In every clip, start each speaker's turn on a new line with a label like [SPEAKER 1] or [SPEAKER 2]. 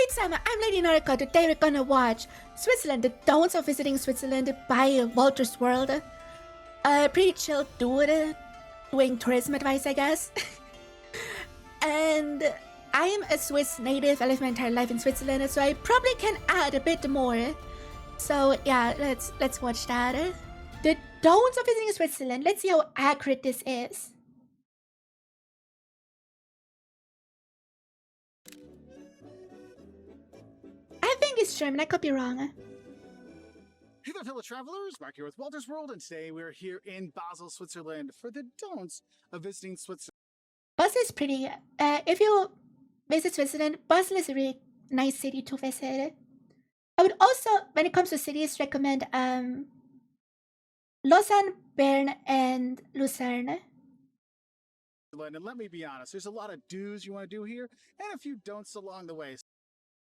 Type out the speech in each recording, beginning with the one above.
[SPEAKER 1] Hey Sam, I'm Lady Noriko. Today we're gonna watch Switzerland, the Don'ts of Visiting Switzerland by Wolters World. Pretty chill dude, doing tourism advice, I guess. And I am a Swiss native. I live my entire life in Switzerland, so I probably can add a bit more. So yeah, let's watch that. The Don'ts of Visiting Switzerland. Let's see how accurate this is. I think it's German, I could be wrong.
[SPEAKER 2] Hey there, fellow travelers. Mark here with Wolters World, and today we're here in Basel, Switzerland for the don'ts of visiting Switzerland.
[SPEAKER 1] Basel is pretty. If you visit Switzerland, Basel is a really nice city to visit. I would also, when it comes to cities, recommend Lausanne, Bern, and Lucerne.
[SPEAKER 2] And let me be honest, there's a lot of do's you want to do here, and a few don'ts along the way.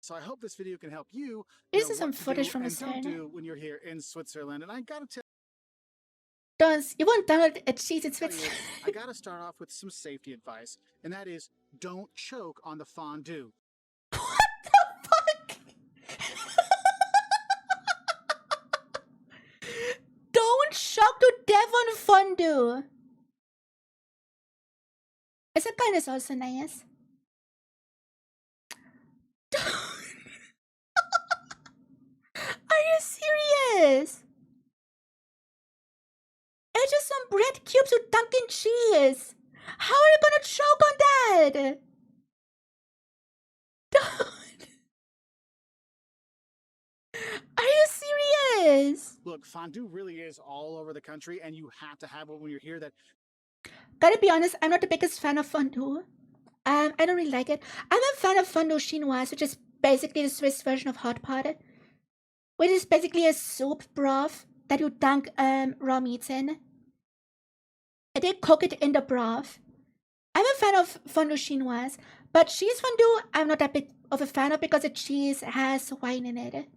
[SPEAKER 2] So I hope this video can help you.
[SPEAKER 1] This is some footage from
[SPEAKER 2] Lucerne.
[SPEAKER 1] Lucerne.
[SPEAKER 2] Don't do when you're here in Switzerland, and I gotta tell
[SPEAKER 1] You won't download a cheese in Switzerland.
[SPEAKER 2] I gotta start off with some safety advice, and that is don't choke on the fondue.
[SPEAKER 1] What the fuck? Don't shock to death on fondue. It's a kind of also nice. Are you serious? It's just some bread cubes with Dunkin' cheese. How are you gonna choke on that? Are you serious?
[SPEAKER 2] Look, fondue really is all over the country, and you have to have it when you're here. That
[SPEAKER 1] Gotta be honest, I'm not the biggest fan of fondue. I don't really like it. I'm a fan of fondue chinoise, which is basically the Swiss version of hot pot, which is basically a soup broth that you dunk raw meats in. And they cook it in the broth. I'm a fan of fondue chinoise, but cheese fondue I'm not that big of a fan of because the cheese has wine in it.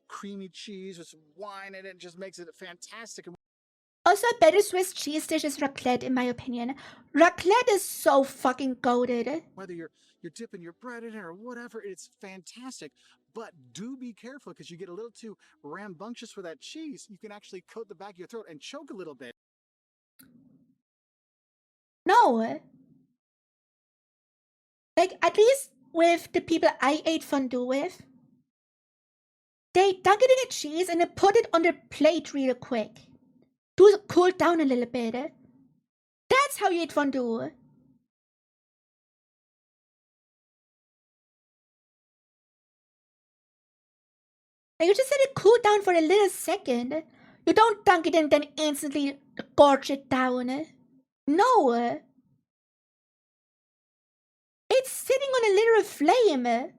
[SPEAKER 2] creamy cheese with some wine in it just makes it fantastic.
[SPEAKER 1] Also, a better Swiss cheese dish is raclette, in my opinion. Raclette is so fucking goated.
[SPEAKER 2] Whether you're dipping your bread in it or whatever, it's fantastic. But do be careful, because you get a little too rambunctious with that cheese. You can actually coat the back of your throat and choke a little bit.
[SPEAKER 1] No. Like, at least with the people I ate fondue with, they dunk it in the cheese and then put it on their plate real quick to cool down a little bit. That's how you eat fondue. Like, you just let it cool down for a little second. You don't dunk it in and then instantly gorge it down. No. It's sitting on a little flame.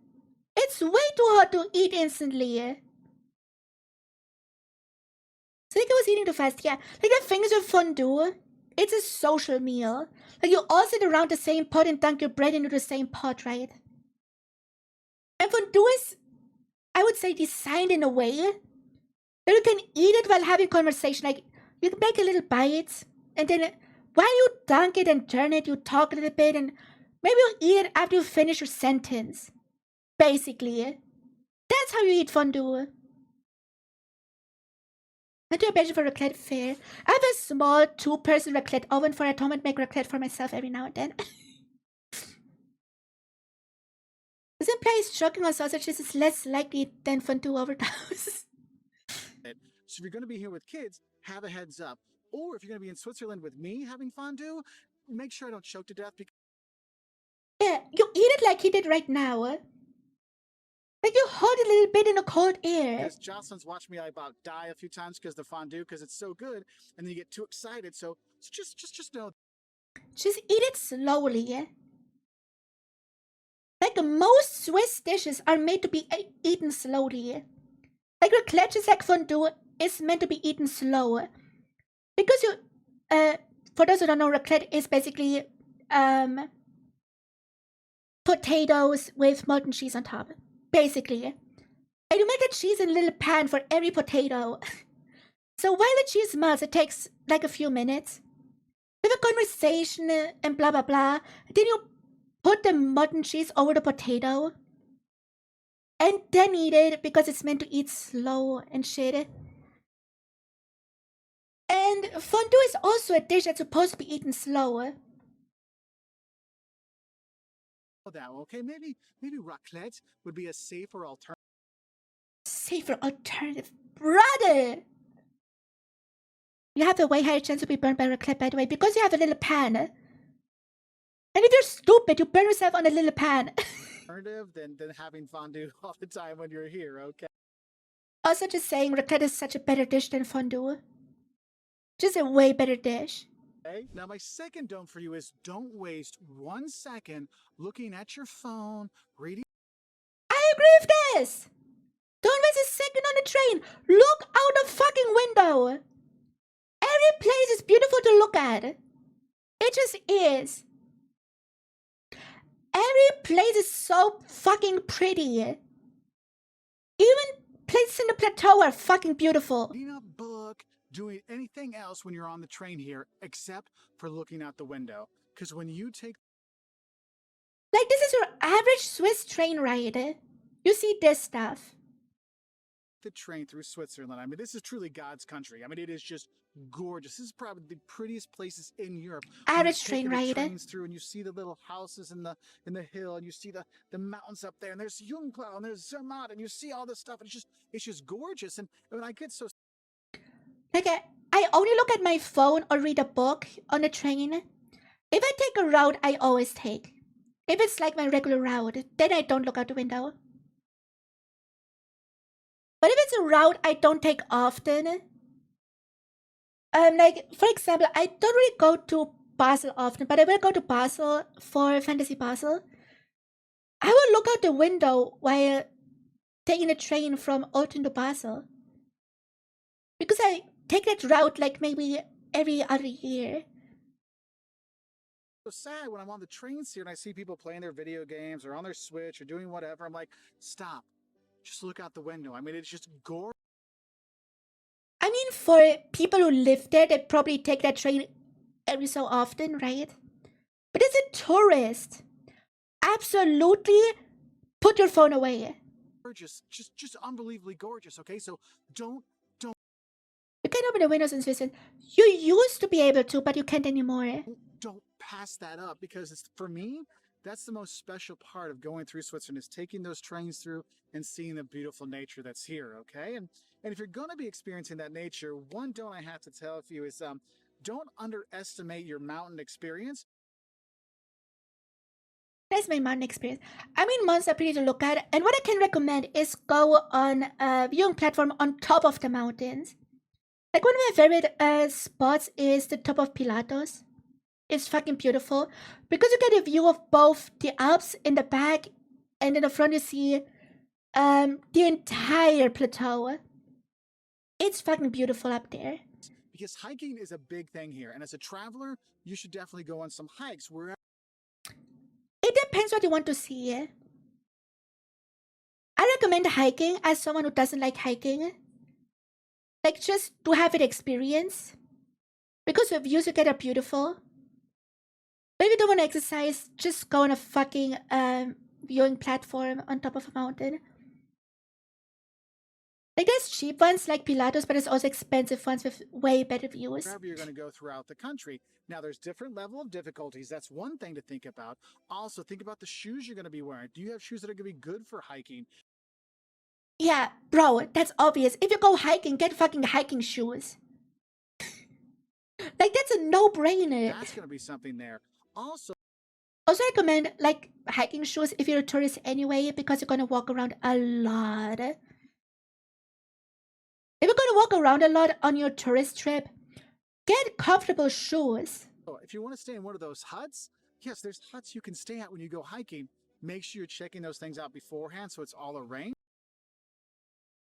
[SPEAKER 1] It's way too hot to eat instantly. I think I was eating too fast, yeah. Like, the thing is with fondue, it's a social meal. Like, you all sit around the same pot and dunk your bread into the same pot, right? And fondue is, I would say, designed in a way that you can eat it while having conversation. Like, you can make a little bite, and then while you dunk it and turn it, you talk a little bit, and maybe you eat it after you finish your sentence. Basically. That's how you eat fondue. I do a budget for raclette fair. I have a small 2-person raclette oven for at home and make raclette for myself every now and then. This implies choking on sausages is less likely than fondue overdose.
[SPEAKER 2] So if you're going to be here with kids, have a heads up. Or if you're going to be in Switzerland with me having fondue, make sure I don't choke to death.
[SPEAKER 1] Yeah, you eat it like he did right now. Like, you hold it a little bit in the cold air.
[SPEAKER 2] Because Jocelyn's watched me about die a few times because the fondue, because it's so good, and then you get too excited. So just know.
[SPEAKER 1] Just eat it slowly. Like, most Swiss dishes are made to be eaten slowly. Like, raclette, just like fondue, is meant to be eaten slow. Because you, for those who don't know, raclette is basically potatoes with molten cheese on top. Basically. And you make the cheese in a little pan for every potato. So while the cheese melts, it takes like a few minutes. With a conversation and blah blah blah. Then you put the mutton cheese over the potato and then eat it because it's meant to eat slow and shit. And fondue is also a dish that's supposed to be eaten slower.
[SPEAKER 2] That okay? Maybe raclette would be a safer alternative.
[SPEAKER 1] Safer alternative, brother. You have a way higher chance to be burned by raclette, by the way, because you have a little pan. And if you're stupid, you burn yourself on a little pan.
[SPEAKER 2] Alternative than having fondue all the time when you're here, okay?
[SPEAKER 1] Also, just saying, raclette is such a better dish than fondue. Just a way better dish.
[SPEAKER 2] Okay. Now, my second don't for you is don't waste 1 second looking at your phone, reading.
[SPEAKER 1] I agree with this. Don't waste a second on the train. Look out the fucking window. Every place is beautiful to look at. It just is. Every place is so fucking pretty. Even places in the plateau are fucking beautiful.
[SPEAKER 2] Reading a book, doing anything else when you're on the train here, except for looking out the window. Because when you take...
[SPEAKER 1] Like, this is your average Swiss train ride. You see this stuff.
[SPEAKER 2] The train through Switzerland. I mean, this is truly God's country. I mean, it is just gorgeous. This is probably the prettiest places in Europe.
[SPEAKER 1] Average train ride.
[SPEAKER 2] Trains through, and you see the little houses in the hill, and you see the mountains up there, and there's 𝘕𝘴𝘶, and there's Zermatt, and you see all this stuff, and it's just gorgeous. And when I get so...
[SPEAKER 1] Like, I only look at my phone or read a book on the train. If I take a route, I always take. If it's like my regular route, then I don't look out the window. But if it's a route I don't take often, like, for example, I don't really go to Basel often, but I will go to Basel for Fantasy Basel. I will look out the window while taking a train from Olten to Basel. Because I take that route like maybe every other year.
[SPEAKER 2] So sad when I'm on the trains here and I see people playing their video games or on their Switch or doing whatever. I'm like, stop. Just look out the window. I mean, it's just gorgeous.
[SPEAKER 1] I mean, for people who live there, they probably take that train every so often, right? But as a tourist, absolutely put your phone away.
[SPEAKER 2] Gorgeous. Just unbelievably gorgeous, okay? So don't.
[SPEAKER 1] You can't open the windows in Switzerland. You used to be able to, but you can't anymore.
[SPEAKER 2] Don't pass that up, because it's, for me, that's the most special part of going through Switzerland, is taking those trains through and seeing the beautiful nature that's here, okay? And if you're going to be experiencing that nature, one don't I have to tell you is don't underestimate your mountain experience.
[SPEAKER 1] That's my mountain experience. I mean, mountains are pretty to look at, and what I can recommend is go on a viewing platform on top of the mountains. Like, one of my favorite spots is the top of Pilatus. It's fucking beautiful because you get a view of both the Alps in the back, and in the front you see the entire plateau. It's fucking beautiful up there.
[SPEAKER 2] Because hiking is a big thing here, and as a traveler, you should definitely go on some hikes wherever.
[SPEAKER 1] It depends what you want to see. I recommend hiking as someone who doesn't like hiking. Like, just to have it experience. Because the views you get are beautiful. But if you don't want to exercise, just go on a fucking viewing platform on top of a mountain. Like, there's cheap ones like Pilatus, but there's also expensive ones with way better views.
[SPEAKER 2] Wherever you're going to go throughout the country. Now, there's different level of difficulties. That's one thing to think about. Also, think about the shoes you're going to be wearing. Do you have shoes that are going to be good for hiking?
[SPEAKER 1] Yeah, bro, that's obvious. If you go hiking, get fucking hiking shoes. Like, that's a no-brainer.
[SPEAKER 2] That's going to be something there. Also,
[SPEAKER 1] I recommend, like, hiking shoes if you're a tourist anyway, because you're going to walk around a lot. If you're going to walk around a lot on your tourist trip, get comfortable shoes.
[SPEAKER 2] if you want to stay in one of those huts, yes, there's huts you can stay at when you go hiking. Make sure you're checking those things out beforehand so it's all arranged.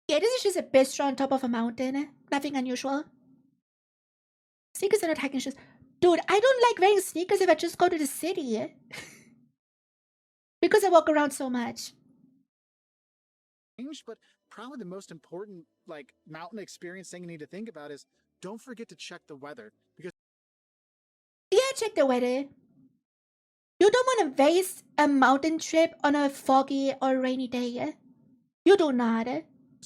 [SPEAKER 1] Yeah, this is just a bistro on top of a mountain. Nothing unusual. Sneakers are not hiking shoes. Dude, I don't like wearing sneakers if I just go to the city. Because I walk around so much.
[SPEAKER 2] But probably the most important, like, mountain experience thing you need to think about is don't forget to check the weather. Because
[SPEAKER 1] yeah, check the weather. You don't want to waste a mountain trip on a foggy or rainy day. You do not.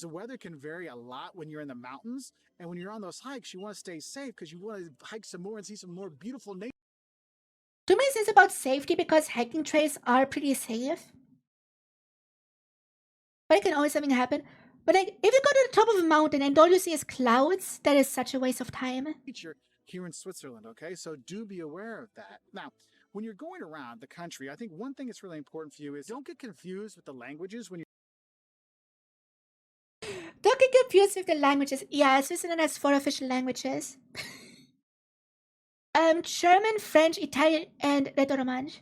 [SPEAKER 2] The weather can vary a lot when you're in the mountains, and when you're on those hikes, you want to stay safe because you want to hike some more and see some more beautiful nature.
[SPEAKER 1] To me, it's about safety because hiking trails are pretty safe. But it can always something happen. But like, if you go to the top of a mountain and all you see is clouds, that is such a waste of time.
[SPEAKER 2] Here in Switzerland, okay? So do be aware of that. Now, when you're going around the country, I think one thing that's really important for you is don't get confused with the languages when you're.
[SPEAKER 1] Don't get confused with the languages. Yeah, Switzerland has 4 official languages. German, French, Italian, and 𝘕𝘓𝘗𝘠.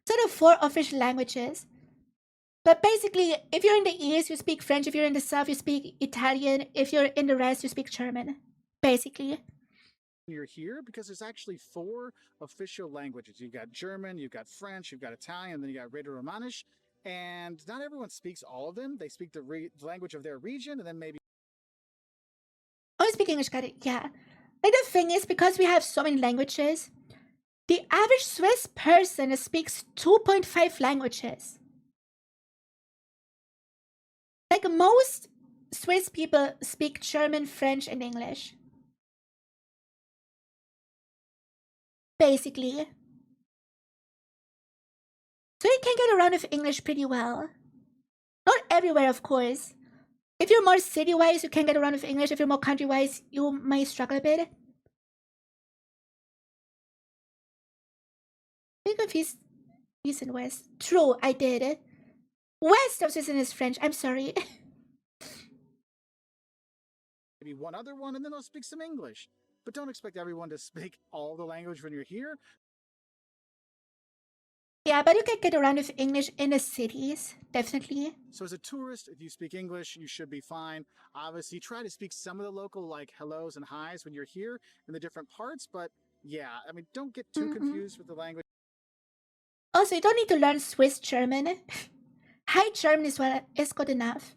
[SPEAKER 1] So the 4 official languages. But basically, if you're in the east, you speak French. If you're in the south, you speak Italian. If you're in the rest, you speak German. Basically.
[SPEAKER 2] You're here because there's actually 4 official languages. You've got German, you've got French, you've got Italian, then you got 𝘕𝘓𝘗𝘠. And not everyone speaks all of them. They speak the language of their region, and then maybe.
[SPEAKER 1] Oh, you speak English, got it. Yeah. Like the thing is, because we have so many languages, the average Swiss person speaks 2.5 languages. Like most Swiss people speak German, French, and English. Basically. So you can get around with English pretty well. Not everywhere, of course. If you're more city-wise, you can get around with English. If you're more country-wise, you might struggle a bit. I'm confused. East and West. True, I did. West of Switzerland is French. I'm sorry.
[SPEAKER 2] Maybe one other one, and then they'll speak some English. But don't expect everyone to speak all the language when you're here.
[SPEAKER 1] Yeah, but you can get around with English in the cities, definitely.
[SPEAKER 2] So as a tourist, if you speak English, you should be fine. Obviously, try to speak some of the local, like, hellos and highs when you're here in the different parts. But yeah, I mean, don't get too confused with the language.
[SPEAKER 1] Also, you don't need to learn Swiss German. High German is good enough.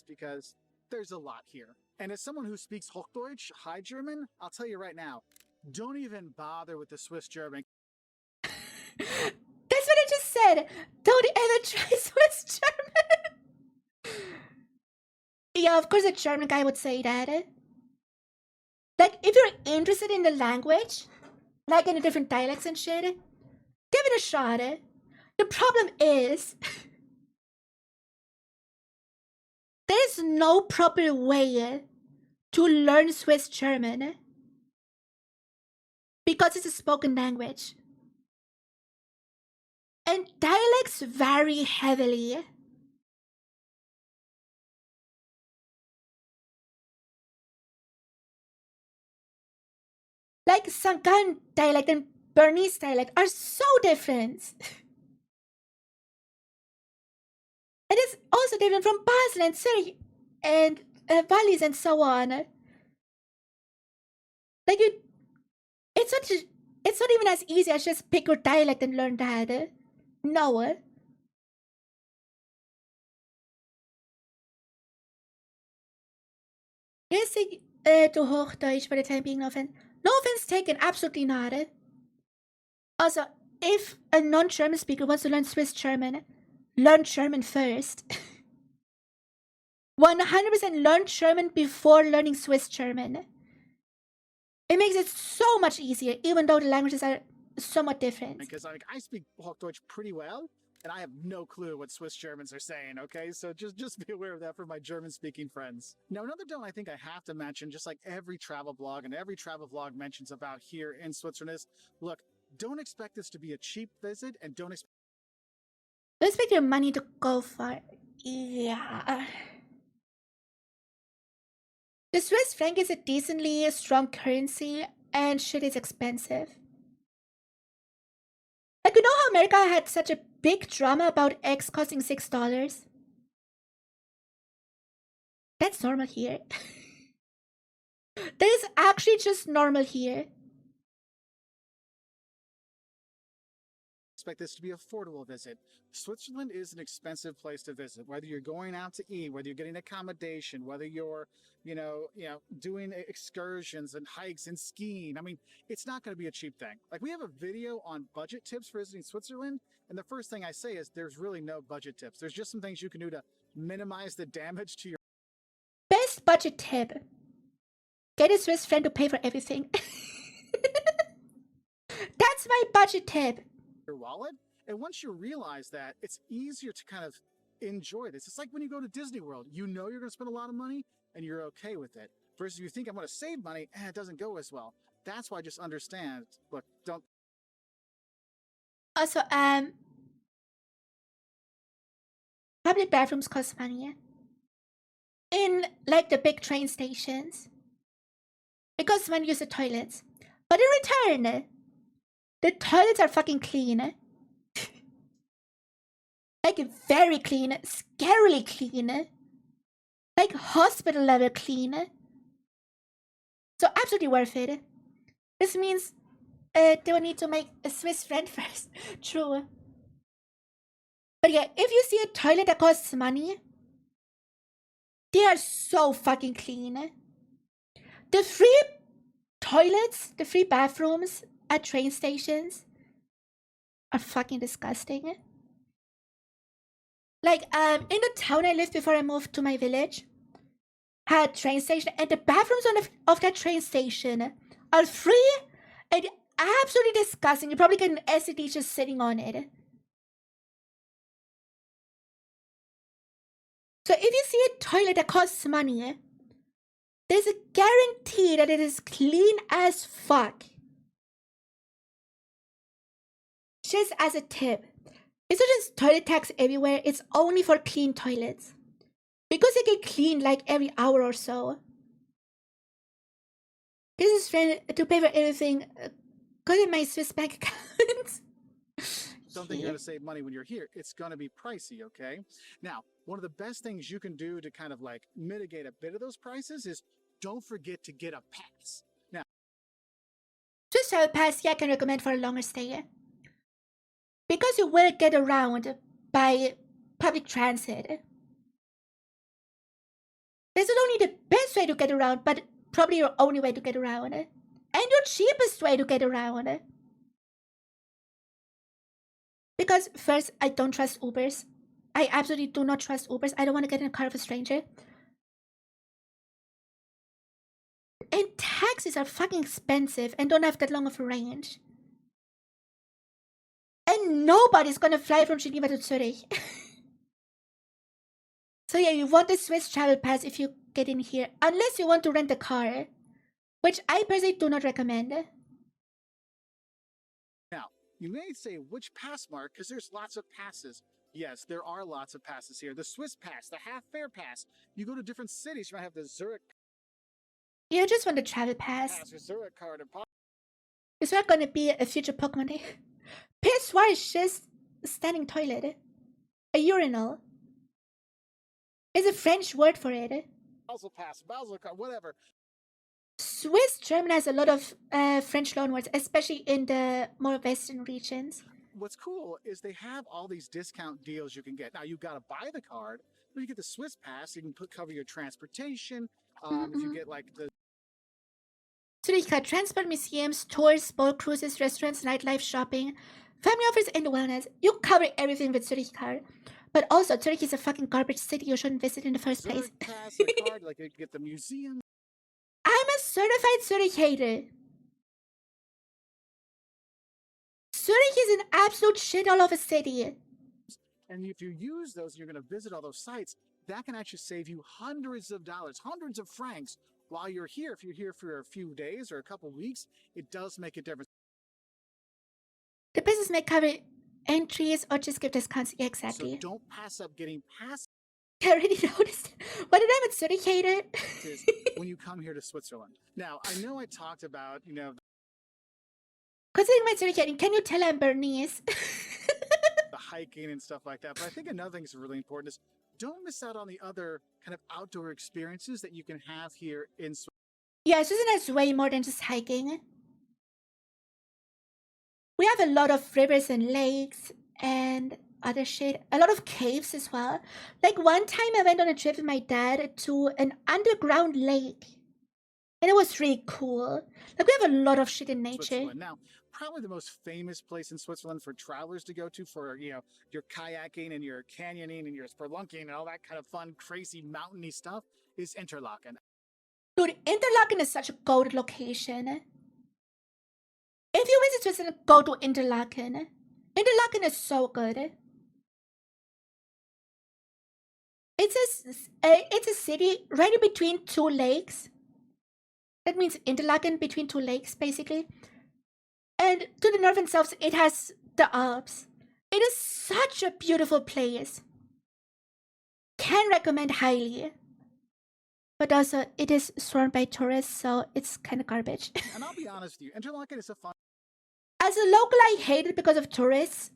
[SPEAKER 2] Because there's a lot here. And as someone who speaks Hochdeutsch, High German, I'll tell you right now, don't even bother with the Swiss German.
[SPEAKER 1] That's what I just said. Don't ever try Swiss German. Yeah, of course a German guy would say that. Like, if you're interested in the language, like in the different dialects and shit, give it a shot. The problem is, there's no proper way to learn Swiss German. Because it's a spoken language. And dialects vary heavily. Like Sankan dialect and Bernese dialect are so different. It is also different from Basel and Zurich and Wallis and so on. Like it's not even as easy as just pick your dialect and learn that. No. You speak to Hochdeutsch for the time being, no offense. No offense taken, absolutely not. Also, if a non-German speaker wants to learn Swiss German, learn German first. 100% learn German before learning Swiss German. It makes it so much easier, even though the languages are somewhat different.
[SPEAKER 2] Because I speak Hochdeutsch pretty well, and I have no clue what Swiss Germans are saying, okay? So just be aware of that for my German-speaking friends. Now, another don't I think I have to mention, just like every travel blog and every travel vlog mentions about here in Switzerland is, look, don't expect this to be a cheap visit, and don't
[SPEAKER 1] expect your money to go far. Yeah. The Swiss franc is a decently strong currency, and shit is expensive. Like, you know how America had such a big drama about eggs costing $6? That's normal here. That is actually just normal here.
[SPEAKER 2] expect this to be an affordable visit. Switzerland is an expensive place to visit. Whether you're going out to eat, whether you're getting accommodation, whether you're, doing excursions and hikes and skiing. I mean, it's not going to be a cheap thing. Like, we have a video on budget tips for visiting Switzerland, and the first thing I say is there's really no budget tips. There's just some things you can do to minimize the damage to your
[SPEAKER 1] best budget tip. Get a Swiss friend to pay for everything. That's my budget tip.
[SPEAKER 2] Your wallet. And once you realize that, it's easier to kind of enjoy this. It's like when you go to Disney World, you know you're going to spend a lot of money and you're okay with it. Versus you think I'm going to save money and it doesn't go as well. That's why I just understand. Look, don't.
[SPEAKER 1] Also, public bathrooms cost money. In like the big train stations. Because when you use the toilets. But in return, the toilets are fucking clean. Like very clean, scarily clean. Like hospital level clean. So absolutely worth it. This means they will need to make a Swiss friend first. True. But yeah, if you see a toilet that costs money, they are so fucking clean. The free toilets, the free bathrooms at train stations are fucking disgusting. Like, in the town I lived before I moved to my village, had a train station, and the bathrooms of that train station are free and absolutely disgusting. You probably get an STD just sitting on it. So if you see a toilet that costs money, there's a guarantee that it is clean as fuck. Just as a tip, it's not just toilet tax everywhere, it's only for clean toilets. Because they get cleaned like every hour or so. This is friend to pay for everything. Go to my Swiss bank account.
[SPEAKER 2] Don't think you're going to save money when you're here. It's going to be pricey, okay? Now, one of the best things you can do to kind of like mitigate a bit of those prices is don't forget to get a pass. Now,
[SPEAKER 1] Swiss travel pass, yeah, I can recommend for a longer stay. Because you will get around by public transit. This is not only the best way to get around, but probably your only way to get around. And your cheapest way to get around. Because first, I don't trust Ubers. I absolutely do not trust Ubers. I don't want to get in a car with a stranger. And taxis are fucking expensive and don't have that long of a range. And nobody's gonna fly from Geneva to Zurich. So yeah, you want the Swiss travel pass if you get in here. Unless you want to rent a car. Which I personally do not recommend.
[SPEAKER 2] Now, you may say, which pass, Mark? Because there's lots of passes. Yes, there are lots of passes here. The Swiss pass, the half-fare pass. You go to different cities, you might have the Zurich
[SPEAKER 1] You just want the travel pass.
[SPEAKER 2] pass or Zurich card.
[SPEAKER 1] Is there gonna be a future Pokemon day? Pissoir is just a standing toilet. A urinal. There's a French word for it.
[SPEAKER 2] Basel pass, Basel card, whatever.
[SPEAKER 1] Swiss German has a lot of French loanwords, especially in the more western regions.
[SPEAKER 2] What's cool is they have all these discount deals you can get. Now, you got to buy the card, but you get the Swiss pass, you can cover your transportation. If you get like the
[SPEAKER 1] Zurich card, transport, museums, tours, boat cruises, restaurants, nightlife, shopping, family offers, and wellness. You cover everything with Zurich card. But also, Zurich is a fucking garbage city you shouldn't visit in the first place.
[SPEAKER 2] Zurich pass, the card, like you get the museum.
[SPEAKER 1] I'm a certified Zurich hater. Zurich is an absolute shithole of a city.
[SPEAKER 2] And if you use those, you're going to visit all those sites. That can actually save you hundreds of dollars, hundreds of francs while you're here. If you're here for a few days or a couple weeks, it does make a difference.
[SPEAKER 1] The business may cover entries or just give discounts. Yeah, exactly.
[SPEAKER 2] So don't pass up getting passes.
[SPEAKER 1] I already noticed. What did I with Zurich hater?
[SPEAKER 2] When you come here to Switzerland. Now, I know I talked about,
[SPEAKER 1] Considering my Zurich hating, can you tell I'm Bernese?
[SPEAKER 2] the hiking and stuff like that. But I think another thing that's really important is don't miss out on the other kind of outdoor experiences that you can have here in Switzerland.
[SPEAKER 1] Yeah, Switzerland has way more than just hiking. We have a lot of rivers and lakes and other shit. A lot of caves as well. Like one time I went on a trip with my dad to an underground lake. And it was really cool. Like we have a lot of shit in nature.
[SPEAKER 2] Switzerland. Now, probably the most famous place in Switzerland for travelers to go to for, you know, your kayaking and your canyoning and your spelunking and all that kind of fun, crazy, mountainy stuff is Interlaken.
[SPEAKER 1] Dude, Interlaken is such a gold location. If you visit Switzerland, go to Interlaken. Interlaken is so good. It's a city right in between two lakes. That means Interlaken between two lakes, basically. And to the north and south, it has the Alps. It is such a beautiful place. Can recommend highly. But also, it is surrounded by tourists, so it's kind of garbage.
[SPEAKER 2] And I'll be honest with you, Interlaken is a fun
[SPEAKER 1] As a local, I hate it because of tourists.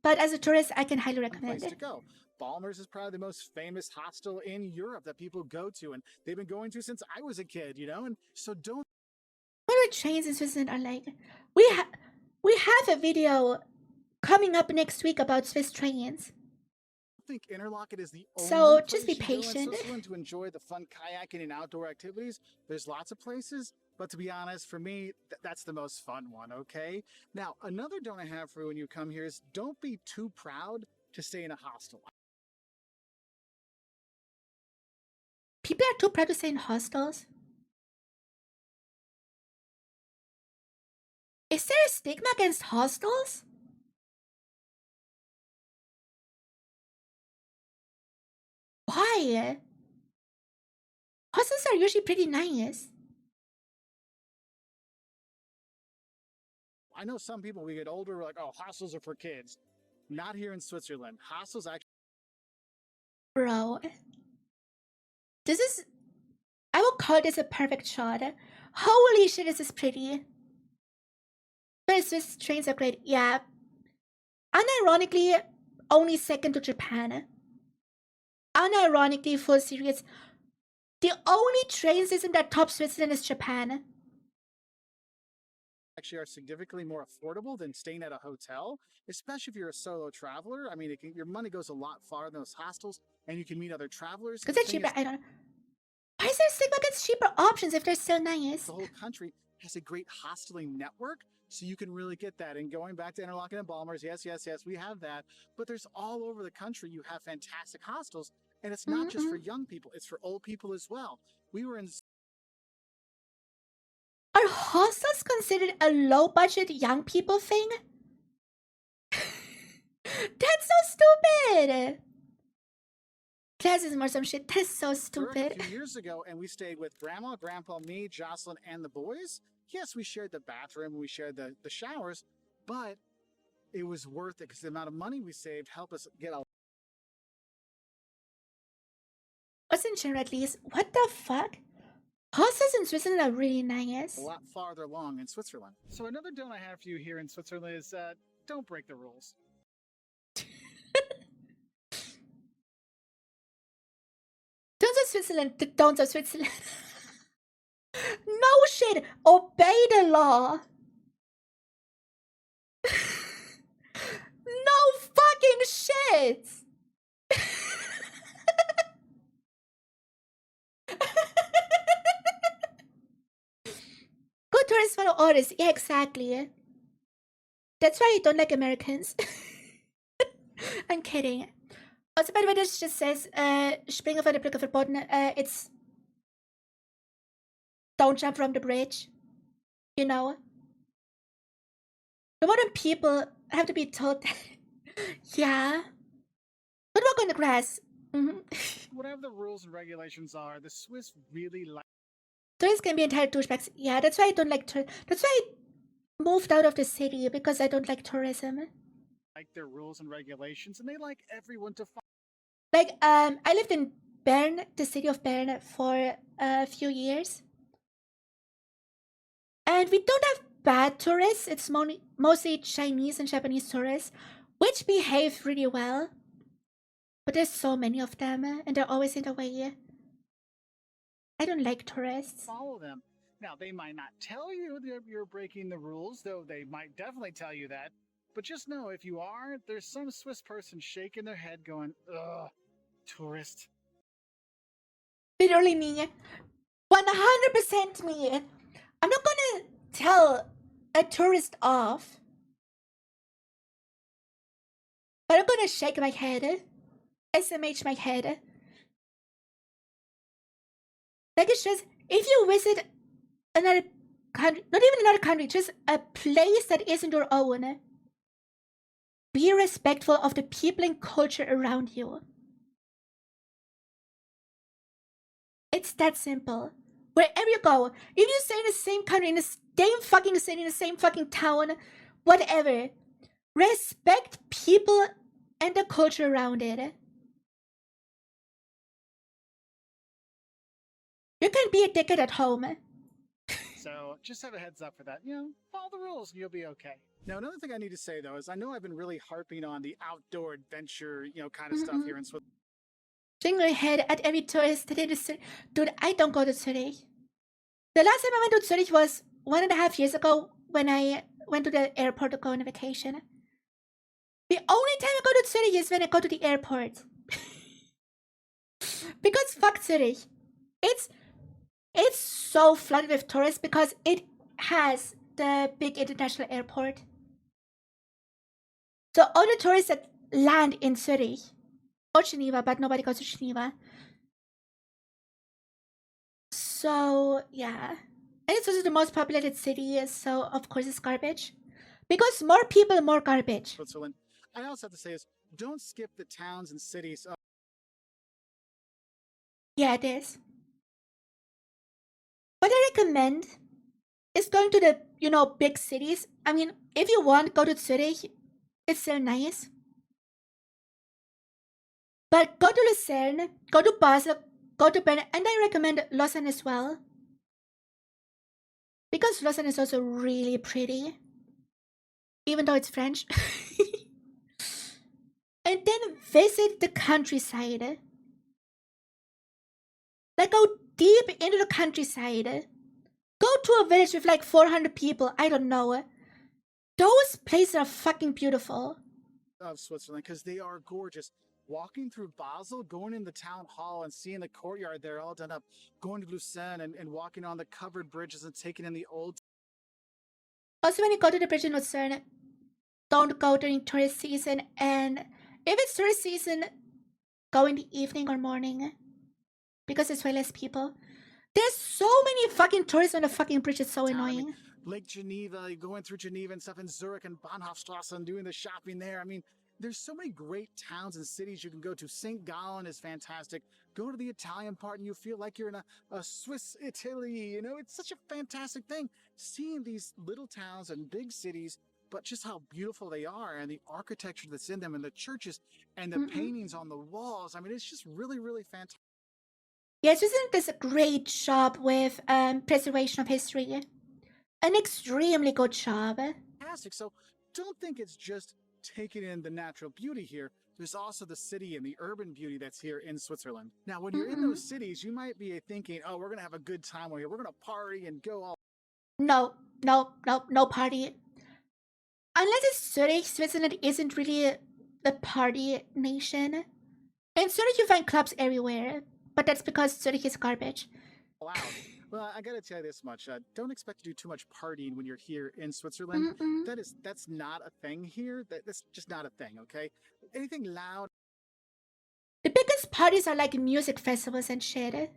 [SPEAKER 1] But as a tourist, I can highly recommend
[SPEAKER 2] place
[SPEAKER 1] it.
[SPEAKER 2] to go. Ballmer's is probably the most famous hostel in Europe that people go to, and they've been going to since I was a kid, you know? And so don't
[SPEAKER 1] What our trains in Switzerland are like. We have a video coming up next week about Swiss trains.
[SPEAKER 2] think Interlaken is the only
[SPEAKER 1] So
[SPEAKER 2] place
[SPEAKER 1] just be
[SPEAKER 2] you go in
[SPEAKER 1] patient.
[SPEAKER 2] Switzerland to enjoy the fun kayaking and outdoor activities. There's lots of places, but to be honest, for me, that's the most fun one, okay? Now, another don't I have for you when you come here is don't be too proud to stay in a hostel.
[SPEAKER 1] People are too proud to stay in hostels. Is there a stigma against hostels? Why? Hostels are usually pretty nice.
[SPEAKER 2] I know some people, we get older, we're like, oh, hostels are for kids. Not here in Switzerland. Hostels actually.
[SPEAKER 1] Bro. I will call this a perfect shot. Holy shit, this is pretty. But Swiss trains are great, yeah. Unironically, only second to Japan. Unironically, full serious, the only train system that tops Switzerland is Japan.
[SPEAKER 2] Actually are significantly more affordable than staying at a hotel, especially if you're a solo traveler. I mean, your money goes a lot farther than those hostels, and you can meet other travelers.
[SPEAKER 1] Because they're cheaper, I don't know. Why is there stigma against cheaper options if they're so nice?
[SPEAKER 2] The whole country has a great hosteling network, so you can really get that. And going back to Interlaken and Ballmer's, yes, we have that. But there's all over the country, you have fantastic hostels, and it's not just for young people, it's for old people as well. We were in...
[SPEAKER 1] Are hostels considered a low-budget young people thing? That's so stupid! Classism or some shit. That's so stupid.
[SPEAKER 2] A few years ago, and we stayed with Grandma, Grandpa, me, Jocelyn, and the boys. Yes, we shared the bathroom, we shared the showers, but it was worth it because the amount of money we saved helped us get a...
[SPEAKER 1] Wasn't sure at least. What the fuck? Hostels in Switzerland are really nice.
[SPEAKER 2] A lot farther along in Switzerland. So another don't I have for you here in Switzerland is don't break the rules.
[SPEAKER 1] Don't of Switzerland. The don't of Switzerland. No shit. Obey the law. No fucking shit. Good tourists follow orders. Yeah, exactly. That's why I don't like Americans. I'm kidding. Also, by the way, this just says, springen von der Brücke verboten. It's... Don't jump from the bridge. You know? The modern people have to be told that. Yeah. Don't walk on the grass.
[SPEAKER 2] Whatever the rules and regulations are, the Swiss really like...
[SPEAKER 1] Tourists can be entitled douchebags. Yeah, that's why I don't like that's why I moved out of the city, because I don't like tourism.
[SPEAKER 2] Like their rules and regulations, and they like everyone to follow.
[SPEAKER 1] Like, I lived in Bern, the city of Bern, for a few years. And we don't have bad tourists. It's mostly Chinese and Japanese tourists, which behave really well. But there's so many of them, and they're always in the way. I don't like tourists.
[SPEAKER 2] Follow them. Now, they might not tell you that you're breaking the rules, though they might definitely tell you that. But just know, if you are, there's some Swiss person shaking their head going, ugh, tourist.
[SPEAKER 1] Literally me. 100% me. I'm not gonna tell a tourist off. But I'm gonna shake my head. SMH my head. Like it's just, if you visit another country, not even another country, just a place that isn't your own, be respectful of the people and culture around you. It's that simple. Wherever you go, if you stay in the same country, in the same fucking city, in the same fucking town, whatever, respect people and the culture around it. You can be a dickhead at home.
[SPEAKER 2] So just have a heads up for that. You know, follow the rules and you'll be okay. Now, another thing I need to say, though, is I know I've been really harping on the outdoor adventure, kind of stuff here in Switzerland.
[SPEAKER 1] Shaking my head at every tourist that in the city. Dude, I don't go to Zurich. The last time I went to Zurich was 1.5 years ago when I went to the airport to go on a vacation. The only time I go to Zurich is when I go to the airport. Because fuck Zurich. It's so flooded with tourists because it has the big international airport. So all the tourists that land in Zurich or Geneva, but nobody goes to Geneva. So yeah. And it's also the most populated city, so of course it's garbage. Because more people, more garbage.
[SPEAKER 2] Switzerland. I also have to say is, don't skip the towns and cities.
[SPEAKER 1] Yeah, it is. What I recommend is going to the, big cities. I mean, if you want, go to Zurich. It's still nice. But go to Lucerne, go to Basel, go to Bern, and I recommend Lausanne as well. Because Lausanne is also really pretty. Even though it's French. And then visit the countryside. Like, go deep into the countryside. Go to a village with like 400 people. I don't know. Those places are fucking beautiful.
[SPEAKER 2] Of Switzerland, because they are gorgeous. Walking through Basel, going in the town hall and seeing the courtyard there all done up. Going to Lucerne and walking on the covered bridges and taking in the old.
[SPEAKER 1] Also, when you go to the bridge in Lucerne, don't go during tourist season. And if it's tourist season, go in the evening or morning. Because there's way less people. There's so many fucking tourists on the fucking bridge. It's so annoying.
[SPEAKER 2] I mean, Lake Geneva, going through Geneva and stuff in Zurich and Bahnhofstrasse and doing the shopping there. I mean, there's so many great towns and cities you can go to. St. Gallen is fantastic. Go to the Italian part and you feel like you're in a Swiss Italy. It's such a fantastic thing. Seeing these little towns and big cities, but just how beautiful they are and the architecture that's in them and the churches and the paintings on the walls. I mean, it's just really, really fantastic.
[SPEAKER 1] Yeah, Switzerland does a great job with preservation of history. An extremely good job.
[SPEAKER 2] Fantastic. So don't think it's just taking in the natural beauty here. There's also the city and the urban beauty that's here in Switzerland. Now, when you're in those cities, you might be thinking, oh, we're going to have a good time here. We're going to party and go all.
[SPEAKER 1] No party. Unless it's Zurich, Switzerland isn't really a party nation. In Zurich, you find clubs everywhere. But that's because Zurich is garbage.
[SPEAKER 2] Wow. Well, I gotta tell you this much. Don't expect to do too much partying when you're here in Switzerland. That's not a thing here. That's just not a thing, okay? Anything loud.
[SPEAKER 1] The biggest parties are like music festivals and shit. If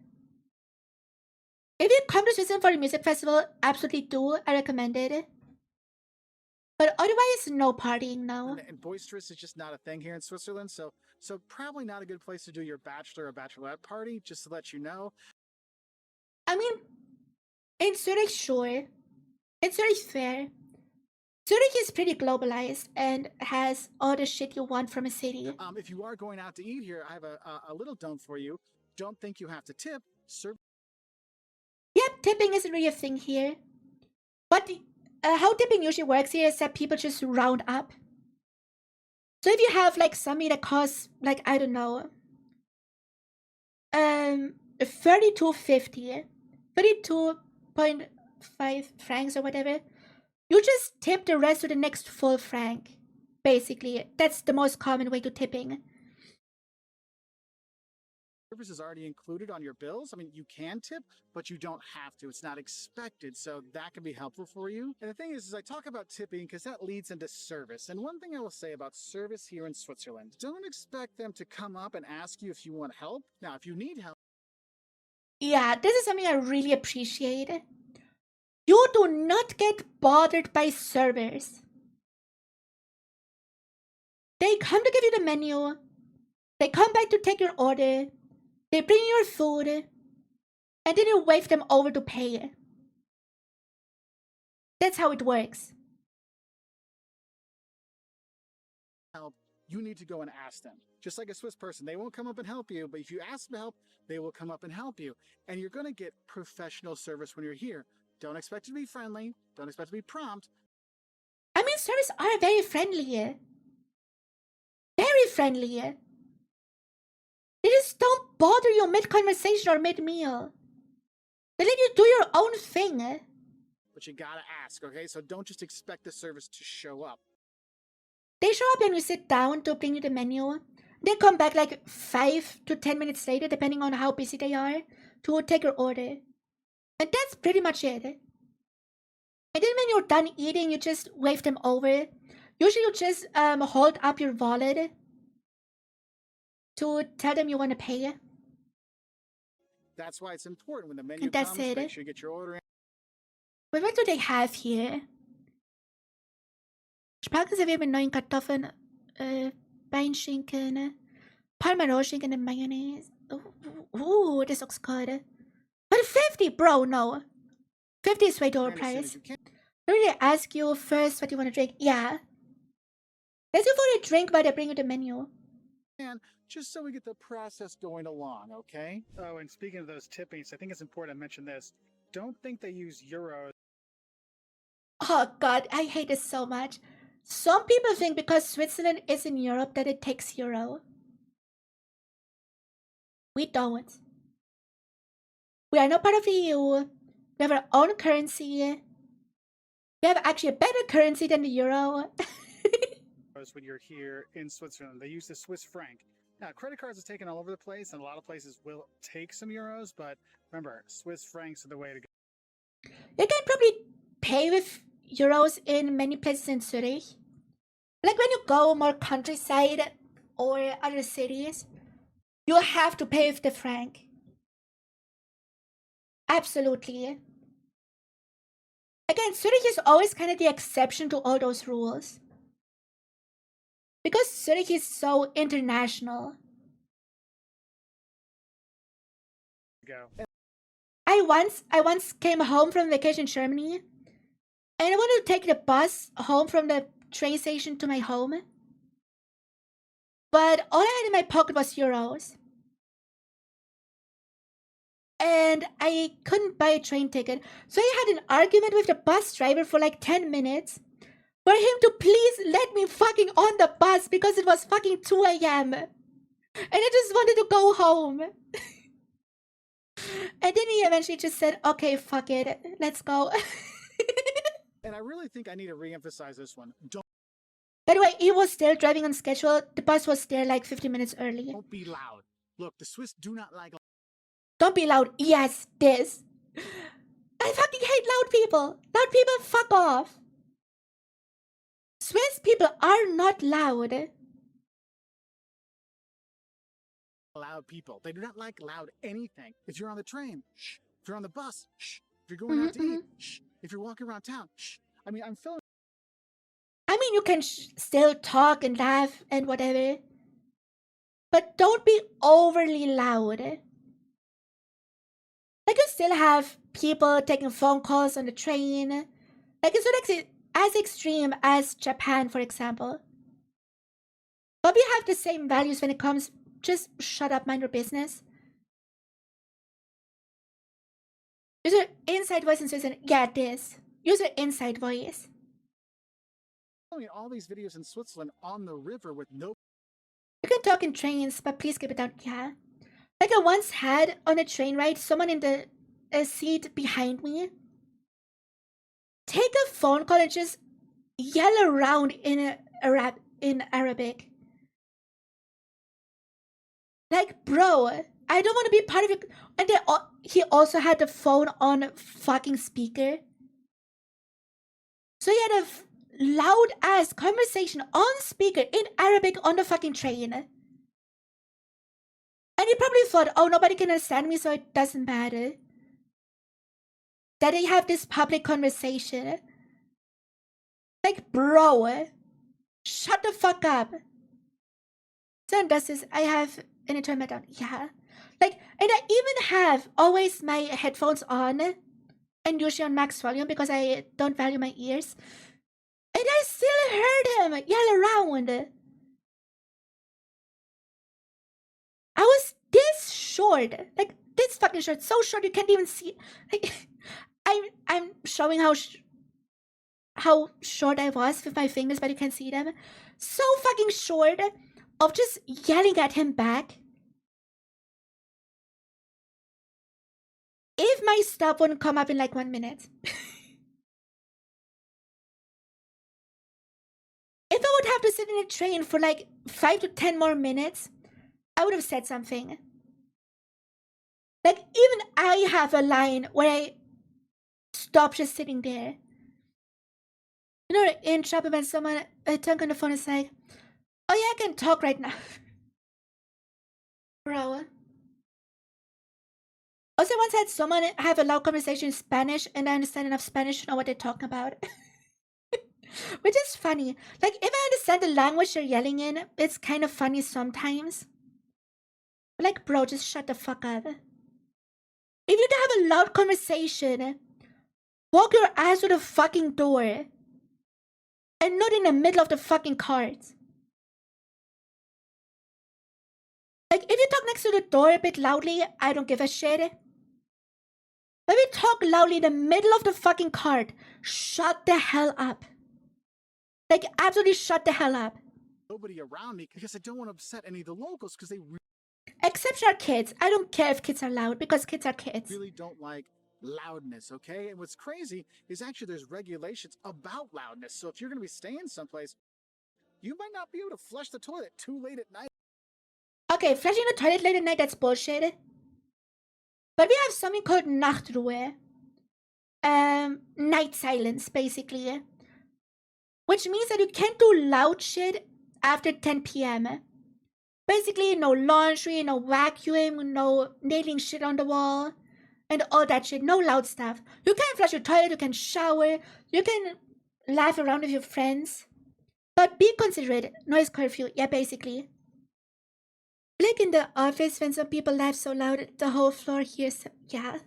[SPEAKER 1] you come to Switzerland for a music festival, absolutely do. I recommend it. But otherwise, no partying, no.
[SPEAKER 2] And boisterous is just not a thing here in Switzerland, so probably not a good place to do your bachelor or bachelorette party, just to let you know.
[SPEAKER 1] I mean, in Zurich, sure. In Zurich, fair. Zurich is pretty globalized and has all the shit you want from a city.
[SPEAKER 2] If you are going out to eat here, I have a little don't for you. Don't think you have to tip.
[SPEAKER 1] Yep, tipping isn't really a thing here. But how tipping usually works here is that people just round up. So if you have like something that costs like, I don't know, 32.50, 32 0.5 francs or whatever, you just tip the rest to the next full franc. Basically, that's the most common way to tipping.
[SPEAKER 2] Service is already included on your bills. I mean, you can tip, but you don't have to. It's not expected, so that can be helpful for you. And the thing is I talk about tipping because that leads into service. And one thing I will say about service here in Switzerland, don't expect them to come up and ask you if you want help. Now, if you need help,
[SPEAKER 1] yeah, this is something I really appreciate. You do not get bothered by servers. They come to give you the menu. They come back to take your order. They bring you your food. And then you wave them over to pay. That's how it works.
[SPEAKER 2] help, you need to go and ask them. Just like a Swiss person, they won't come up and help you, but if you ask them help, they will come up and help you. And you're going to get professional service when you're here. Don't expect it to be friendly. Don't expect it to be prompt.
[SPEAKER 1] I mean, servers are very friendly. Very friendly. They just don't bother you mid-conversation or mid-meal. They let you do your own thing.
[SPEAKER 2] But you gotta ask, okay? So don't just expect the service to show up.
[SPEAKER 1] They show up when you sit down to bring you the menu. They come back like 5 to 10 minutes later, depending on how busy they are, to take your order. And that's pretty much it. And then when you're done eating, you just wave them over. Usually you just hold up your wallet to tell them you want to pay.
[SPEAKER 2] That's why it's important when the menu
[SPEAKER 1] And that's
[SPEAKER 2] comes,
[SPEAKER 1] it.
[SPEAKER 2] make sure you get your order in.
[SPEAKER 1] But what do they have here? Spargelserviert mit neuen Kartoffeln, Beinschinken, Parmesan and mayonnaise. Ooh, this looks good. But 50, bro, no. 50 is way too overpriced. Don't they ask you first what you want to drink? Yeah. Let's go for a drink while they bring you the menu.
[SPEAKER 2] And just so we get the process going along, okay? Oh, and speaking of those tippings, I think it's important to mention this. Don't think they use euros.
[SPEAKER 1] Oh god, I hate this so much. Some people think because Switzerland is in Europe that it takes euro. We don't. We are not part of the EU. We have our own currency. We have actually a better currency than the euro.
[SPEAKER 2] When you're here in Switzerland, they use the Swiss franc. Now, credit cards are taken all over the place, and a lot of places will take some euros, but remember, Swiss francs are the way to go.
[SPEAKER 1] You can probably pay with euros in many places in Zurich. Like when you go more countryside or other cities, you have to pay with the franc. Absolutely. Again, Zurich is always kind of the exception to all those rules. Because Zurich is so international.
[SPEAKER 2] Go.
[SPEAKER 1] I once came home from vacation in Germany, and I wanted to take the bus home from the train station to my home. But all I had in my pocket was euros. And I couldn't buy a train ticket. So I had an argument with the bus driver for like 10 minutes for him to please let me fucking on the bus because it was fucking 2 a.m. And I just wanted to go home. And then he eventually just said, okay, fuck it, let's go.
[SPEAKER 2] And I really think I need to re-emphasize this one.
[SPEAKER 1] By the way, he was still driving on schedule. The bus was there like 15 minutes early.
[SPEAKER 2] Don't be loud. Look, the Swiss do not like...
[SPEAKER 1] Don't be loud. Yes, this. I fucking hate loud people. Loud people, fuck off. Swiss people are not loud.
[SPEAKER 2] Loud people. They do not like loud anything. If you're on the train, shh. If you're on the bus, shh. If you're going out to eat, shh. If you're walking around town, shh. I mean, I'm feeling...
[SPEAKER 1] I mean, you can still talk and laugh and whatever. But don't be overly loud. Like, you still have people taking phone calls on the train. Like, it's not as extreme as Japan, for example. But we have the same values when it comes... Just shut up, mind your business. Use your inside voice in Switzerland. Yeah, this. Use your inside voice.
[SPEAKER 2] All these videos in Switzerland on the river with no...
[SPEAKER 1] You can talk in trains, but please keep it down. Yeah. Like I once had on a train ride, someone in the seat behind me take a phone call and just yell around in Arabic. Like, bro, I don't want to be part of it. And he also had the phone on fucking speaker. So he had a loud ass conversation on speaker in Arabic on the fucking train. And he probably thought, oh, nobody can understand me, so it doesn't matter that they have this public conversation. Like, bro, shut the fuck up. So does this, I have an internal meltdown. Yeah. Like, and I even have always my headphones on and usually on max volume because I don't value my ears. And I still heard him yell around. I was this short. Like, this fucking short. So short you can't even see. Like, I'm showing how short I was with my fingers, but you can't see them. So fucking short of just yelling at him back. If my stop wouldn't come up in like 1 minute. If I would have to sit in a train for like 5 to 10 more minutes, I would have said something. Like, even I have a line where I stop just sitting there. You know, in trouble when someone talk on the phone is like, oh yeah, I can talk right now. Bro. Also, once had someone have a loud conversation in Spanish and I understand enough Spanish to know what they're talking about. Which is funny. Like, if I understand the language they're yelling in, it's kind of funny sometimes. But like, bro, just shut the fuck up. If you have a loud conversation, walk your ass to the fucking door. And not in the middle of the fucking cart. Like, if you talk next to the door a bit loudly, I don't give a shit. But if you talk loudly in the middle of the fucking cart, shut the hell up. Like, absolutely shut the hell up.
[SPEAKER 2] Nobody around me because I don't want to upset any of the locals because they
[SPEAKER 1] Except our kids. I don't care if kids are loud because kids are kids.
[SPEAKER 2] really don't like loudness, okay? And what's crazy is actually there's regulations about loudness. So if you're going to be staying someplace, you might not be able to flush the toilet too late at night.
[SPEAKER 1] Okay, flushing the toilet late at night, that's bullshit. But we have something called 𝘔𝘷𝘦𝘬. Night silence, basically. Which means that you can't do loud shit after 10 p.m. Basically, no laundry, no vacuuming, no nailing shit on the wall, and all that shit. No loud stuff. You can flush your toilet, you can shower, you can laugh around with your friends. But be considerate. Noise curfew, yeah, basically. Like in the office when some people laugh so loud, the whole floor hears, yeah.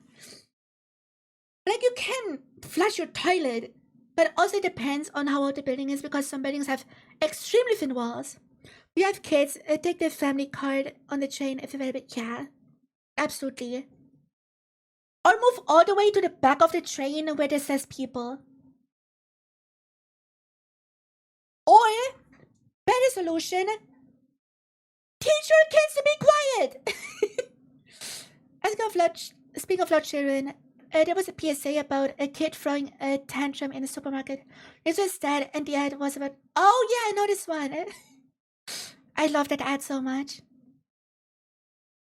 [SPEAKER 1] Like, you can flush your toilet, but also it depends on how old the building is because some buildings have extremely thin walls. We have kids, take their family card on the train if available. Yeah, absolutely. Or move all the way to the back of the train where there says people. Or, better solution, teach your kids to be quiet. Speaking of loud children, there was a PSA about a kid throwing a tantrum in the supermarket. This was that, and the ad was about, oh yeah, I know this one. I love that ad so much.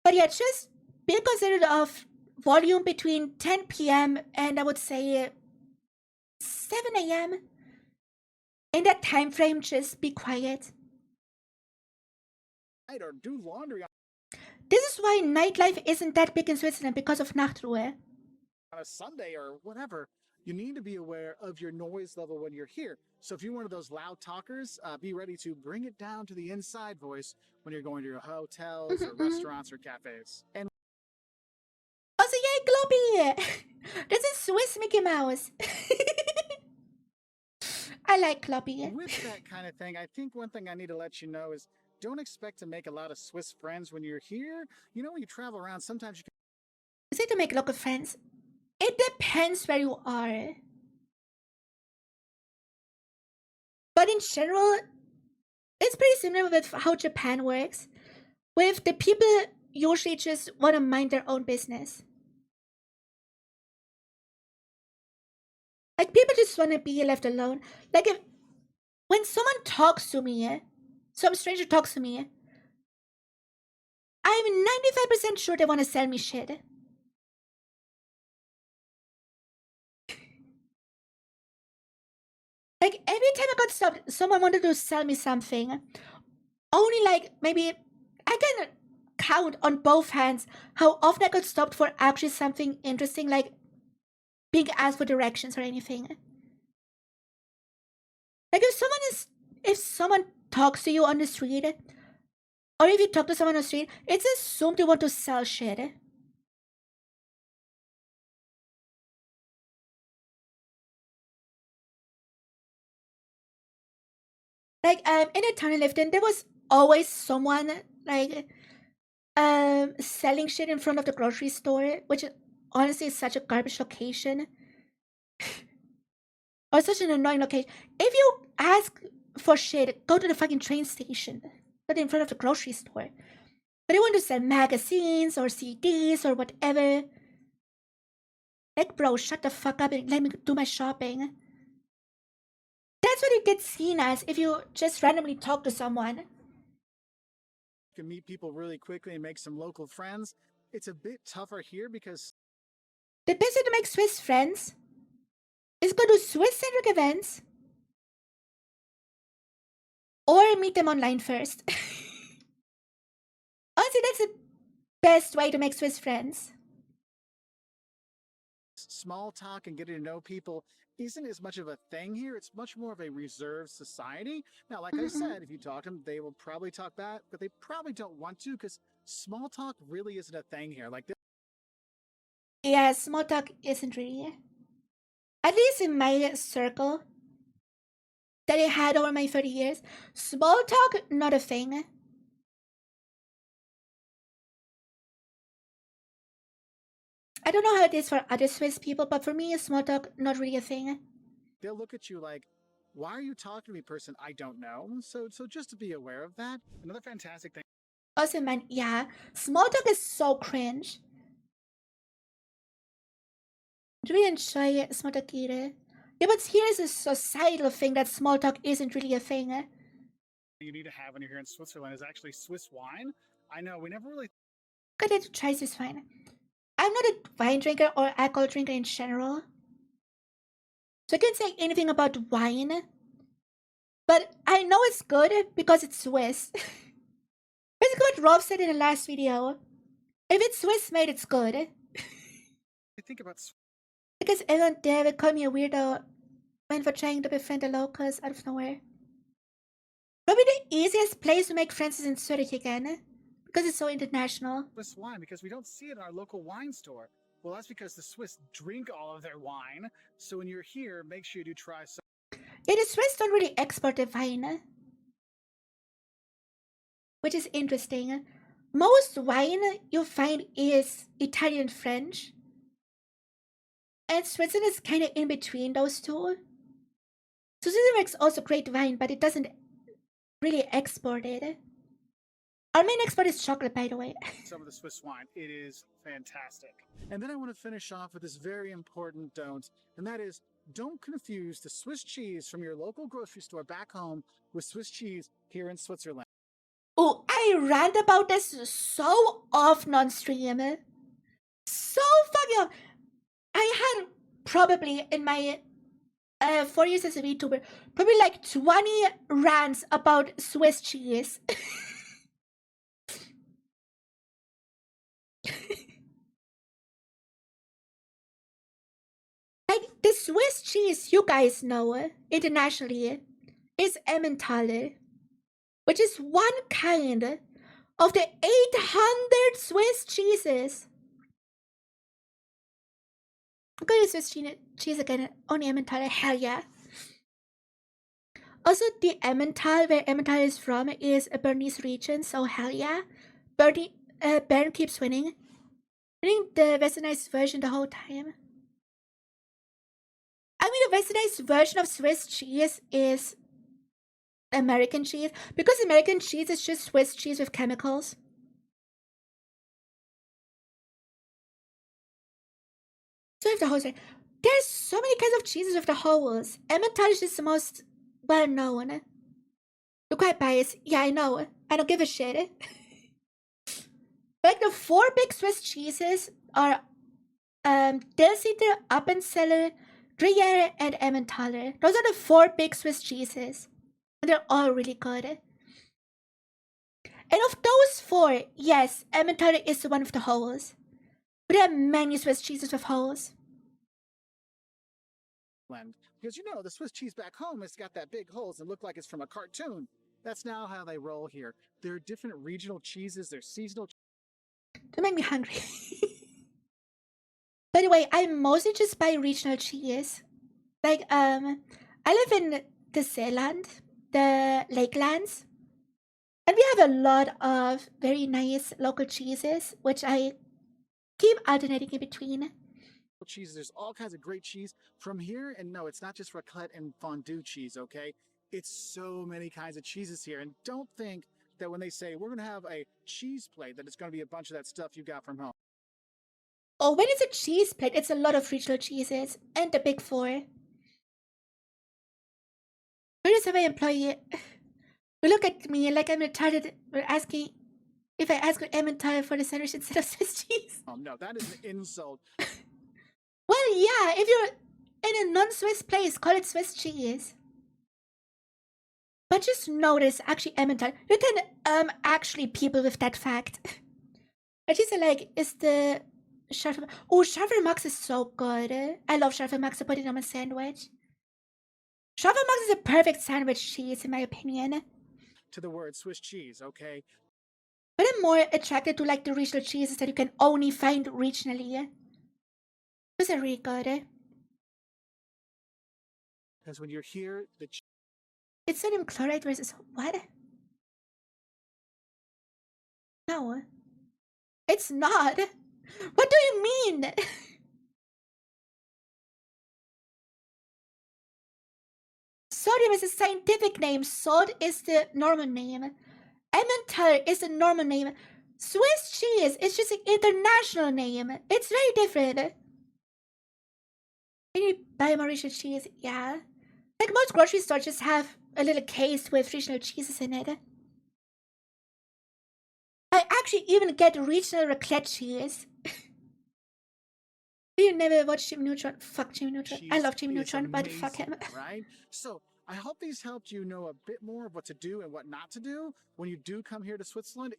[SPEAKER 1] But yeah, just be considerate of volume between 10 p.m. and I would say 7 a.m. In that time frame, just be quiet.
[SPEAKER 2] Or do laundry
[SPEAKER 1] This is why nightlife isn't that big in Switzerland because of 𝘔𝘷𝘬.
[SPEAKER 2] on a Sunday or whatever. You need to be aware of your noise level when you're here. So if you're one of those loud talkers, be ready to bring it down to the inside voice when you're going to your hotels or restaurants or cafes. And
[SPEAKER 1] also, yay, 𝘔𝘰𝘯𝘵! This is Swiss Mickey Mouse. I like 𝘔𝘰𝘯𝘵.
[SPEAKER 2] with that kind of thing, I think one thing I need to let you know is don't expect to make a lot of Swiss friends when you're here. You know, when you travel around, sometimes you can
[SPEAKER 1] Is it to make local friends? It depends where you are. But in general, it's pretty similar with how Japan works. With the people usually just want to mind their own business. Like, people just want to be left alone. Like, when someone talks to me, some stranger talks to me, I'm 95% sure they want to sell me shit. Like, every time I got stopped, someone wanted to sell me something. Only, like, maybe I can count on both hands how often I got stopped for actually something interesting, like being asked for directions or anything. Like, if someone talks to you on the street, or if you talk to someone on the street, it's assumed you want to sell shit. Like, in the town I lived in, there was always someone, like, selling shit in front of the grocery store, which honestly is such a garbage location. Or such an annoying location. If you ask for shit, go to the fucking train station, not in front of the grocery store. But they want to sell magazines or CDs or whatever. Like, bro, shut the fuck up and let me do my shopping. That's what it gets seen as if you just randomly talk to someone.
[SPEAKER 2] You can meet people really quickly and make some local friends. It's a bit tougher here because
[SPEAKER 1] the best way to make Swiss friends is go to Swiss-centric events or meet them online first. Honestly, that's the best way to make Swiss friends.
[SPEAKER 2] small talk and getting to know people isn't as much of a thing here. It's much more of a reserved society. Now, like I said, if you talk to them, they will probably talk back, but they probably don't want to because small talk really isn't a thing here. Like,
[SPEAKER 1] yeah, small talk isn't really. At least in my circle that I had over my 30 years, small talk, not a thing. I don't know how it is for other Swiss people, but for me, small talk, not really a thing.
[SPEAKER 2] they'll look at you like, why are you talking to me, person I don't know? So just to be aware of that. Another fantastic thing.
[SPEAKER 1] Also, man, yeah, small talk is so cringe. Do we enjoy small talk either? Yeah, but here's a societal thing that small talk isn't really a thing.
[SPEAKER 2] You need to have when you're here in Switzerland is actually Swiss wine. I know we never really
[SPEAKER 1] Got to try this wine. I'm not a wine drinker or alcohol drinker in general, so I can't say anything about wine. But I know it's good because it's Swiss. Basically what Rob said in the last video. If it's Swiss made, it's good.
[SPEAKER 2] I think about
[SPEAKER 1] Because everyone there will call me a weirdo when for trying to befriend the locals out of nowhere. Probably the easiest place to make friends is in Zurich again, because it's so international.
[SPEAKER 2] Swiss wine because we don't see it in our local wine store. Well, that's because the Swiss drink all of their wine. So when you're here, make sure you do try some.
[SPEAKER 1] Yeah, the Swiss don't really export their wine, which is interesting. Most wine you find is Italian French, and Switzerland is kind of in between those two. So Switzerland makes also great wine, but it doesn't really export it. Our main export is chocolate, by the way.
[SPEAKER 2] Some of the Swiss wine. It is fantastic. And then I want to finish off with this very important don't, and that is don't confuse the Swiss cheese from your local grocery store back home with Swiss cheese here in Switzerland.
[SPEAKER 1] Oh, I rant about this so often on stream. So fucking often. I had probably in my 4 years as a VTuber, probably like 20 rants about Swiss cheese. Like, the Swiss cheese you guys know internationally is Emmentaler, which is one kind of the 800 Swiss cheeses. I'm gonna use Swiss cheese again, only Emmentaler, hell yeah. Also, the Emmental, where Emmental is from, is a Bernese region, so hell yeah. Bern keeps winning. Winning the westernized version the whole time. I mean, the westernized version of Swiss cheese is American cheese, because American cheese is just Swiss cheese with chemicals. So I have the whole thing. There's so many kinds of cheeses with the holes. Emmentaler is just the most well-known. You're quite biased. Yeah, I know. I don't give a shit. Like the 4 big Swiss cheeses are 𝘕𝘪𝘸, 𝘖𝘕𝘠𝑙𝑒, Gruyere, and Emmentaler. Those are the 4 big Swiss cheeses. And they're all really good. And of those 4, yes, Emmentaler is the one with the holes. But there are many Swiss cheeses with holes.
[SPEAKER 2] Because you know, the Swiss cheese back home has got that big holes and look like it's from a cartoon. That's now how they roll here. There are different regional cheeses, there's seasonal.
[SPEAKER 1] Don't make me hungry. By the way, I mostly just buy regional cheese. Like, I live in the Zeeland, the Lakelands. And we have a lot of very nice local cheeses, which I keep alternating in between.
[SPEAKER 2] Cheese, there's all kinds of great cheese from here, and no, it's not just raclette and fondue cheese, okay? It's so many kinds of cheeses here, and don't think that when they say we're gonna have a cheese plate that it's gonna be a bunch of that stuff you got from home.
[SPEAKER 1] Oh, when it's a cheese plate, it's a lot of regional cheeses and the big 4. Notice how my employee will look at me like I'm retarded for asking if I ask for Emmentaler for the sandwich instead of Swiss cheese.
[SPEAKER 2] Oh no, that is an insult.
[SPEAKER 1] Well, yeah, if you're in a non-Swiss place, call it Swiss cheese. But just notice, actually, Emmentaler, you can actually people with that fact. I just like, is the 𝘕𝘪𝑚𝑎𝑥. Oh, 𝘕𝘪𝑚𝑎𝑥 is so good. I love 𝘕𝘪𝑚𝑎𝑥 to put it on my sandwich. 𝘕𝘪𝑚𝑎𝑥 is a perfect sandwich cheese, in my opinion.
[SPEAKER 2] To the word Swiss cheese, okay?
[SPEAKER 1] But I'm more attracted to like the regional cheeses that you can only find regionally. Those are really good.
[SPEAKER 2] Because when you're here,
[SPEAKER 1] It's sodium chloride versus what? No. It's not. What do you mean? Sodium is a scientific name. Salt is the normal name. Emmentaler is the normal name. Swiss cheese is just an international name. It's very different. Can you buy more regional cheese? Yeah. Like most grocery stores just have a little case with regional cheeses in it. I actually even get regional raclette cheese. You never watched Jimmy Neutron? Fuck Jimmy Neutron. I love Jimmy Neutron, but fuck him.
[SPEAKER 2] Right? So, I hope these helped you know a bit more of what to do and what not to do when you do come here to Switzerland.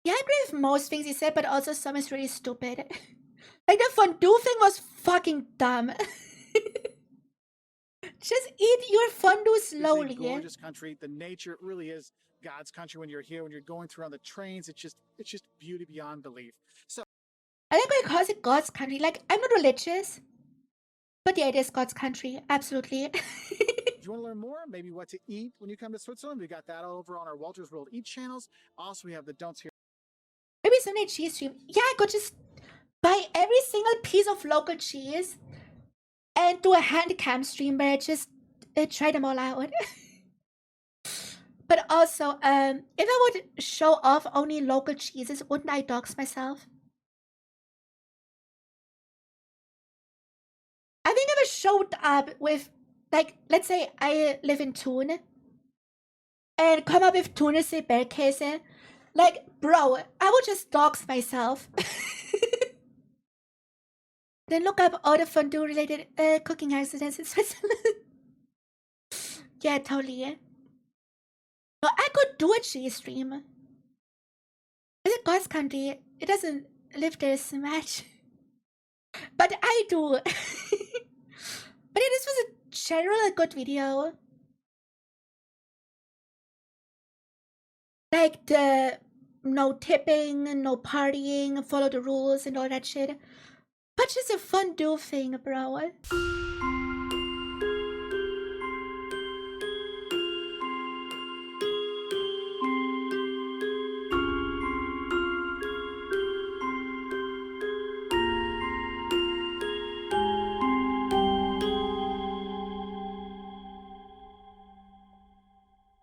[SPEAKER 1] Yeah, I agree with most things he said, but also some is really stupid. Like the fondue thing was fucking dumb. Just eat your fondue slowly.
[SPEAKER 2] It's a gorgeous country. The nature really is God's country when you're here. When you're going through on the trains, it's just beauty beyond belief. So
[SPEAKER 1] I like why he calls it God's country. Like, I'm not religious, but yeah, it is God's country. Absolutely.
[SPEAKER 2] If you want to learn more, maybe what to eat when you come to Switzerland, we got that all over on our Wolters World Eat channels. Also, we have the Don'ts here.
[SPEAKER 1] Maybe someday cheese stream. Yeah, I could just buy every single piece of local cheese and do a hand cam stream where I just try them all out. But also, if I would show off only local cheeses, wouldn't I dox myself? I think if I showed up with, like, let's say I live in Thun and come up with 𝘕𝘪𝘸 like, bro, I would just dox myself. Then look up all the fondue-related cooking accidents in Switzerland. Yeah, totally. No, I could do a cheese stream. It's a God's country. It doesn't live there so much. But I do. But yeah, this was a general good video. Like the no tipping, no partying, follow the rules and all that shit. But just a fondue thing, bro.